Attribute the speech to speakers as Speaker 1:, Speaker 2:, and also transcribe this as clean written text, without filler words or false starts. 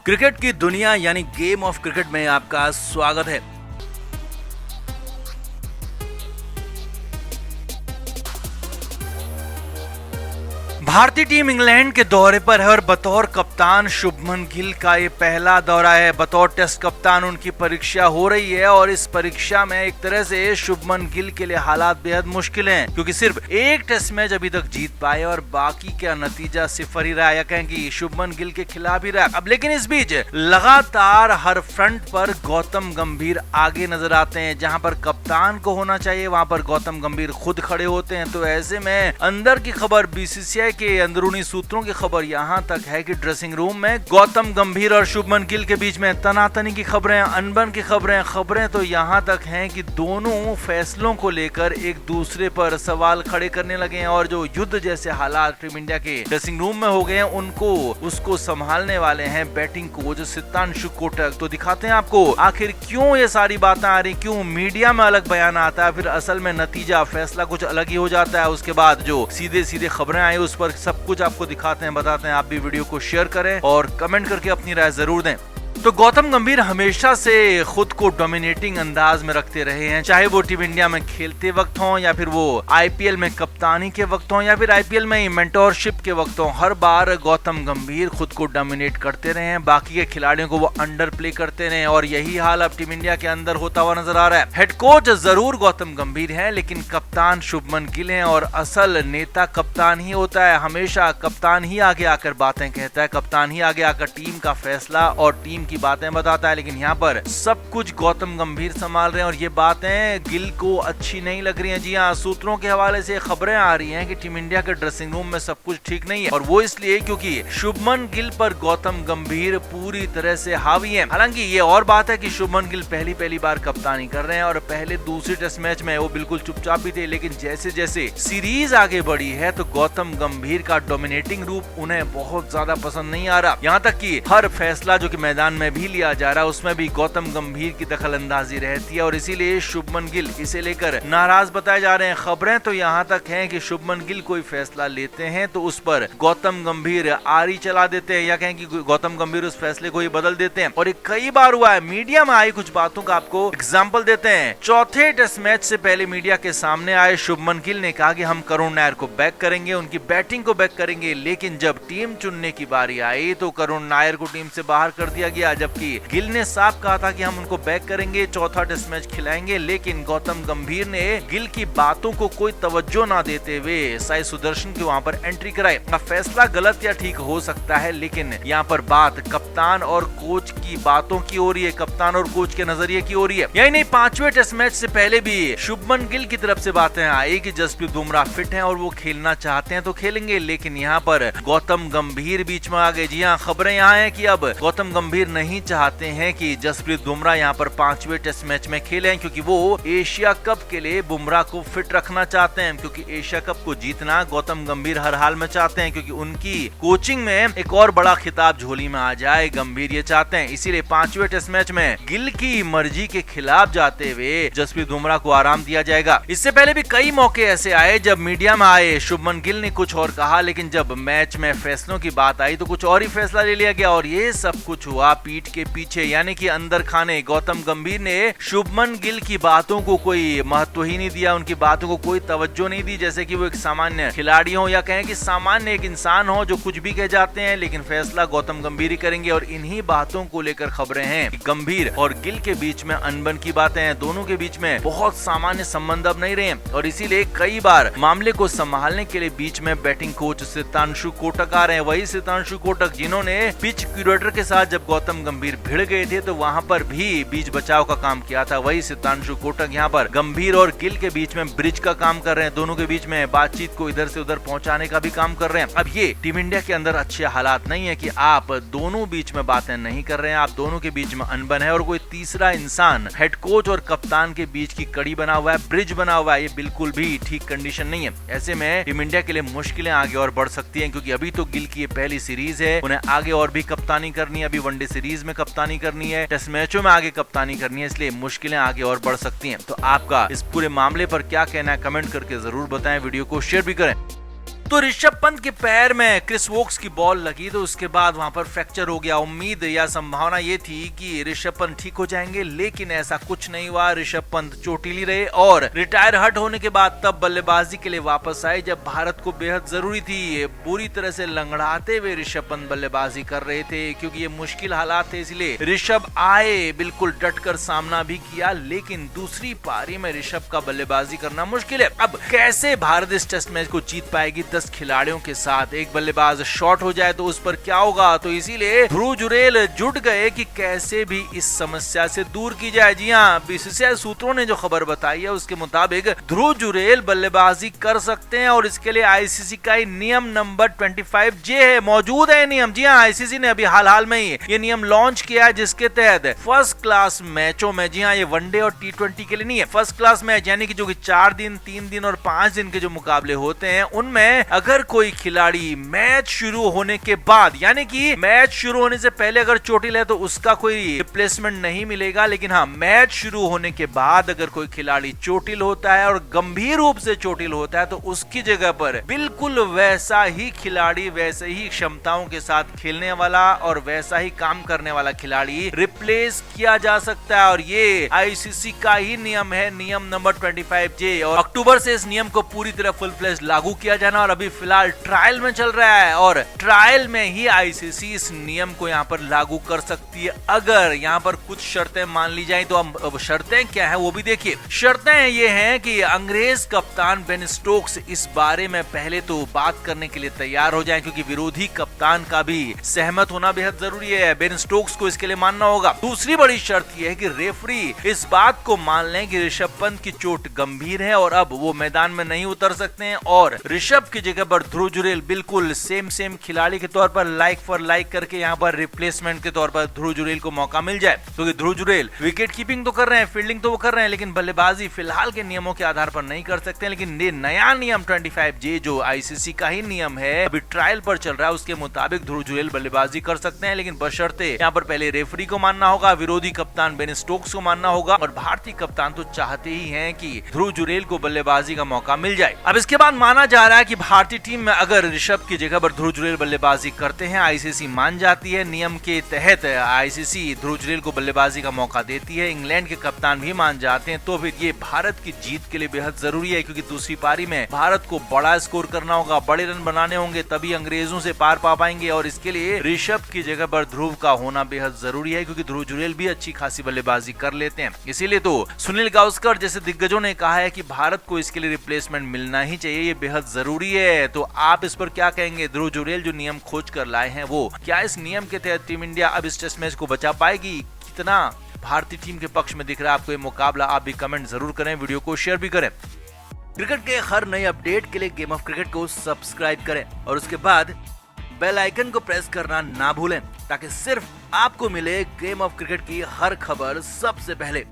Speaker 1: Cricket की दुनिया यानी गेम ऑफ क्रिकेट में आपका स्वागत है। भारतीय टीम इंग्लैंड के दौरे पर है और बतौर कप्तान शुभमन गिल का ये पहला दौरा है। बतौर टेस्ट कप्तान उनकी परीक्षा हो रही है और इस परीक्षा में एक तरह से शुभमन गिल के लिए हालात बेहद मुश्किल हैं, क्योंकि सिर्फ एक टेस्ट मैच अभी तक जीत पाए और बाकी का नतीजा सिफर ही रहा, या कहें कि शुभमन गिल के खिलाफ ही रहा। अब लेकिन इस बीच लगातार हर फ्रंट पर गौतम गंभीर आगे नजर आते हैं। जहां पर कप्तान को होना चाहिए वहां पर गौतम गंभीर खुद खड़े होते हैं। तो ऐसे में अंदर की खबर, बीसीसीआई के अंदरूनी सूत्रों की खबर यहां तक है कि ड्रेसिंग रूम में गौतम गंभीर और शुभमन गिल के बीच में तनातनी की खबरें, अनबन की खबरें तो यहां तक हैं कि दोनों फैसलों को लेकर एक दूसरे पर सवाल खड़े करने लगे हैं और जो युद्ध जैसे हालात टीम इंडिया के ड्रेसिंग रूम में हो गए हैं उसको संभालने वाले हैं बैटिंग कोच सितांशु कोटक। तो दिखाते हैं आपको आखिर क्यों ये सारी बातें आ रही, क्यों मीडिया में अलग बयान आता है, फिर असल में नतीजा फैसला कुछ अलग ही हो जाता है। उसके बाद जो सीधे खबरें आई उस पर सब कुछ आपको दिखाते हैं, बताते हैं। आप भी वीडियो को शेयर करें और कमेंट करके अपनी राय जरूर दें। तो गौतम गंभीर हमेशा से खुद को डोमिनेटिंग अंदाज में रखते रहे हैं, चाहे वो टीम इंडिया में खेलते वक्त हो या फिर वो आईपीएल में कप्तानी के वक्त हो या फिर आईपीएल में मेंटोरशिप के वक्त हो। हर बार गौतम गंभीर खुद को डोमिनेट करते रहे हैं, बाकी के खिलाड़ियों को वो अंडर प्ले करते रहे और यही हाल अब टीम इंडिया के अंदर होता हुआ नजर आ रहा है। हेड कोच जरूर गौतम गंभीर है, लेकिन कप्तान शुभमन गिल है और असल नेता कप्तान ही होता है। हमेशा कप्तान ही आगे आकर बातें कहता है, कप्तान ही आगे आकर टीम का फैसला और टीम की बातें बताता है। लेकिन यहाँ पर सब कुछ गौतम गंभीर संभाल रहे हैं और ये बातें गिल को अच्छी नहीं लग रही हैं। जी हाँ, सूत्रों के हवाले से खबरें आ रही हैं कि टीम इंडिया के ड्रेसिंग रूम में सब कुछ ठीक नहीं है और वो इसलिए क्योंकि शुभमन गिल पर गौतम गंभीर पूरी तरह से हावी है। हालांकि ये और बात है कि शुभमन गिल पहली बार कप्तानी कर रहे हैं और पहले दूसरे टेस्ट मैच में वो बिल्कुल चुपचाप भी थे, लेकिन जैसे जैसे सीरीज आगे बढ़ी है तो गौतम गंभीर का डोमिनेटिंग रूप उन्हें बहुत ज्यादा पसंद नहीं आ रहा। यहाँ तक कि हर फैसला जो कि मैदान में भी लिया जा रहा है उसमें भी गौतम गंभीर की दखल अंदाजी रहती है और इसीलिए शुभमन गिल इसे लेकर नाराज बताए जा रहे हैं। खबरें तो यहाँ तक हैं कि शुभमन गिल कोई फैसला लेते हैं तो उस पर गौतम गंभीर आरी चला देते हैं, या कहें कि गौतम गंभीर उस फैसले को ही बदल देते हैं। और ये कई बार हुआ है। मीडिया में आई कुछ बातों का आपको एग्जाम्पल देते हैं। चौथे टेस्ट मैच से पहले मीडिया के सामने आए शुभमन गिल ने कहा कि हम करुण नायर को बैक करेंगे, उनकी बैटिंग को बैक करेंगे, लेकिन जब टीम चुनने की बारी आई तो करुण नायर को टीम से बाहर कर दिया गया। जबकि गिल ने साफ कहा था कि हम उनको बैक करेंगे, चौथा टेस्ट मैच खिलाएंगे, लेकिन गौतम गंभीर ने गिल की बातों को कोई तवज्जो ना देते हुए साई सुदर्शन की वहां पर एंट्री कराई। फैसला गलत या ठीक हो सकता है, लेकिन यहाँ पर बात कप्तान और कोच की बातों की हो रही है, कप्तान और कोच के नजरिए की हो रही है। यही नहीं, पांचवें टेस्ट मैच से पहले भी शुभमन गिल की तरफ से बातें आई कि जसप्रीत बुमराह फिट हैं और वो खेलना चाहते हैं तो खेलेंगे, लेकिन यहाँ पर गौतम गंभीर बीच में आ गए। जी हाँ, खबरें यहाँ है कि अब गौतम गंभीर नहीं चाहते हैं कि जसप्रीत बुमराह यहाँ पर पांचवें टेस्ट मैच में खेलें, क्योंकि वो एशिया कप के लिए बुमराह को फिट रखना चाहते हैं। क्योंकि एशिया कप को जीतना गौतम गंभीर हर हाल में चाहते हैं, क्योंकि उनकी कोचिंग में एक और बड़ा खिताब झोली में आ जाए, गंभीर ये चाहते हैं। इसीलिए पांचवें टेस्ट मैच में गिल की मर्जी के खिलाफ जाते हुए जसप्रीत बुमराह को आराम दिया जाएगा। इससे पहले भी कई मौके ऐसे आए जब मीडिया में आए शुभमन गिल ने कुछ और कहा, लेकिन जब मैच में फैसलों की बात आई तो कुछ और ही फैसला ले लिया गया और ये सब कुछ हुआ पीठ के पीछे, यानी कि अंदर खाने। गौतम गंभीर ने शुभमन गिल की बातों को कोई महत्व ही नहीं दिया, उनकी बातों को कोई तवज्जो नहीं दी, जैसे कि वो एक सामान्य खिलाड़ी हो या कहें कि सामान्य एक इंसान हो जो कुछ भी कह जाते हैं, लेकिन फैसला गौतम गंभीर ही करेंगे। और इन्हीं बातों को लेकर खबरें हैं कि गंभीर और गिल के बीच में अनबन की बातें हैं, दोनों के बीच में बहुत सामान्य संबंध अब नहीं रहे और इसीलिए कई बार मामले को संभालने के लिए बीच में बैटिंग कोच सितांशु कोटक आ रहे हैं। वही सितांशु कोटक जिन्होंने पिच क्यूरेटर के साथ जब गौतम गंभीर भिड़ गए थे तो वहां पर भी बीच बचाव का काम किया था। वही सितांशु कोटक यहाँ पर गंभीर और गिल के बीच में ब्रिज का काम कर रहे हैं, दोनों के बीच में बातचीत को इधर से उधर पहुंचाने का भी काम कर रहे हैं। अब ये टीम इंडिया के अंदर अच्छे हालात नहीं है कि आप दोनों बीच में बातें नहीं कर रहे हैं, आप दोनों के बीच में अनबन है और कोई तीसरा इंसान हेड कोच और कप्तान के बीच की कड़ी बना हुआ है, ब्रिज बना हुआ है। ये बिल्कुल भी ठीक कंडीशन नहीं है। ऐसे में टीम इंडिया के लिए मुश्किलें आगे और बढ़ सकती हैं, क्योंकि अभी तो गिल की ये पहली सीरीज है, उन्हें आगे और भी कप्तानी करनी है, अभी वनडे सीरीज में कप्तानी करनी है, टेस्ट मैचों में आगे कप्तानी करनी है, इसलिए मुश्किलें आगे और बढ़ सकती हैं। तो आपका इस पूरे मामले पर क्या कहना है कमेंट करके जरूर बताएं, वीडियो को शेयर भी करें। तो ऋषभ पंत के पैर में क्रिस वोक्स की बॉल लगी तो उसके बाद वहां पर फ्रैक्चर हो गया। उम्मीद या संभावना ये थी कि ऋषभ पंत ठीक हो जाएंगे, लेकिन ऐसा कुछ नहीं हुआ। ऋषभ पंत चोटिल रहे और रिटायर हट होने के बाद तब बल्लेबाजी के लिए वापस आए जब भारत को बेहद जरूरी थी। बुरी तरह से लंगड़ाते हुए ऋषभ पंत बल्लेबाजी कर रहे थे क्योंकि ये मुश्किल हालात थे, इसलिए ऋषभ आए, बिल्कुल डटकर सामना भी किया, लेकिन दूसरी पारी में ऋषभ का बल्लेबाजी करना मुश्किल है। अब कैसे भारत इस टेस्ट मैच को जीत पाएगी 10 खिलाड़ियों के साथ? एक बल्लेबाज शॉर्ट हो जाए तो उस पर क्या होगा? तो इसीलिए ध्रुव जुरेल जुट गए कि कैसे भी इस समस्या से दूर की जाए। जी हाँ, बीसीसीआई सूत्रों ने जो खबर बताई है उसके मुताबिक ध्रुव जुरेल बल्लेबाजी कर सकते हैं और इसके लिए आईसीसी का नियम नंबर 25J है, मौजूद है नियम। जी हाँ, आईसीसी ने अभी हाल में ही ये नियम लॉन्च किया है जिसके तहत फर्स्ट क्लास मैचों में, जी हाँ, ये वनडे और T20 के लिए नहीं है, फर्स्ट क्लास मैच यानी कि जो कि 4 दिन, 3 दिन और 5 दिन के जो मुकाबले होते हैं उनमें अगर कोई खिलाड़ी मैच शुरू होने के बाद, यानी कि मैच शुरू होने से पहले अगर चोटिल है तो उसका कोई रिप्लेसमेंट नहीं मिलेगा, लेकिन हाँ, मैच शुरू होने के बाद अगर कोई खिलाड़ी चोटिल होता है और गंभीर रूप से चोटिल होता है तो उसकी जगह पर बिल्कुल वैसा ही खिलाड़ी, वैसे ही क्षमताओं के साथ खेलने वाला और वैसा ही काम करने वाला खिलाड़ी रिप्लेस किया जा सकता है। और ये आईसीसी का ही नियम है, नियम नंबर 25J, और अक्टूबर से इस नियम को पूरी तरह फुल फ्लेज लागू किया जाना और अभी फिलहाल ट्रायल में चल रहा है और ट्रायल में ही आईसीसी इस नियम को यहाँ पर लागू कर सकती है अगर यहाँ पर कुछ शर्तें मान ली जाए। तो अब शर्तें क्या है वो भी देखिए। शर्तें ये हैं कि अंग्रेज कप्तान बेन स्टोक्स इस बारे में पहले तो बात करने के लिए तैयार हो जाए क्योंकि विरोधी कप्तान का भी सहमत होना बेहद जरूरी है, बेन स्टोक्स को इसके लिए मानना होगा। दूसरी बड़ी शर्त यह है कि रेफरी इस बात को मान लें कि ऋषभ पंत की चोट गंभीर है और अब वो मैदान में नहीं उतर सकते हैं और ऋषभ की जगह पर ध्रुव जुरेल बिल्कुल सेम खिलाड़ी के तौर पर लाइक फॉर लाइक करके यहाँ पर रिप्लेसमेंट के तौर पर ध्रुव जुरेल को मौका मिल जाए। क्योंकि ध्रुव जुरेल विकेट कीपिंग तो कर रहे हैं, फील्डिंग तो वो कर रहे हैं, लेकिन बल्लेबाजी फिलहाल के नियमों के आधार पर नहीं कर सकते। लेकिन ये नया नियम 25J जो आईसीसी का ही नियम है, अभी ट्रायल पर चल रहा है, उसके मुताबिक ध्रुव जुरेल बल्लेबाजी कर सकते हैं, लेकिन बशर्ते यहाँ पर पहले रेफरी को मानना होगा, विरोधी कप्तान बेन स्टोक्स को मानना होगा और भारतीय कप्तान तो चाहते ही हैं कि ध्रुव जुरेल को बल्लेबाजी का मौका मिल जाए। अब इसके बाद माना जा रहा है कि भारतीय टीम में अगर ऋषभ की जगह पर ध्रुव जुरेल बल्लेबाजी करते हैं, आईसीसी मान जाती है, नियम के तहत आईसीसी ध्रुव जुरेल को बल्लेबाजी का मौका देती है, इंग्लैंड के कप्तान भी मान जाते हैं, तो फिर ये भारत की जीत के लिए बेहद जरूरी है क्योंकि दूसरी पारी में भारत को बड़ा स्कोर करना होगा, बड़े रन बनाने होंगे, तभी अंग्रेजों से पार पा पाएंगे और इसके लिए ऋषभ की जगह पर ध्रुव का होना बेहद जरूरी है क्योंकि ध्रुव जुरेल भी अच्छी खासी बल्लेबाजी कर लेते हैं। इसीलिए तो सुनील गावस्कर जैसे दिग्गजों ने कहा है कि भारत को इसके लिए रिप्लेसमेंट मिलना ही चाहिए, ये बेहद जरूरी है। तो आप इस पर क्या कहेंगे? ध्रुव जुरेल जो नियम खोज कर लाए हैं वो क्या इस नियम के तहत टीम इंडिया अब इस टेस्ट मैच को बचा पाएगी? कितना भारतीय टीम के पक्ष में दिख रहा है आपको ये मुकाबला? आप भी कमेंट जरूर करें, वीडियो को शेयर भी करें। क्रिकेट के हर नए अपडेट के लिए गेम ऑफ क्रिकेट को सब्सक्राइब करें और उसके बाद बेल आइकन को प्रेस करना ना भूलें ताकि सिर्फ आपको मिले गेम ऑफ क्रिकेट की हर खबर सबसे पहले।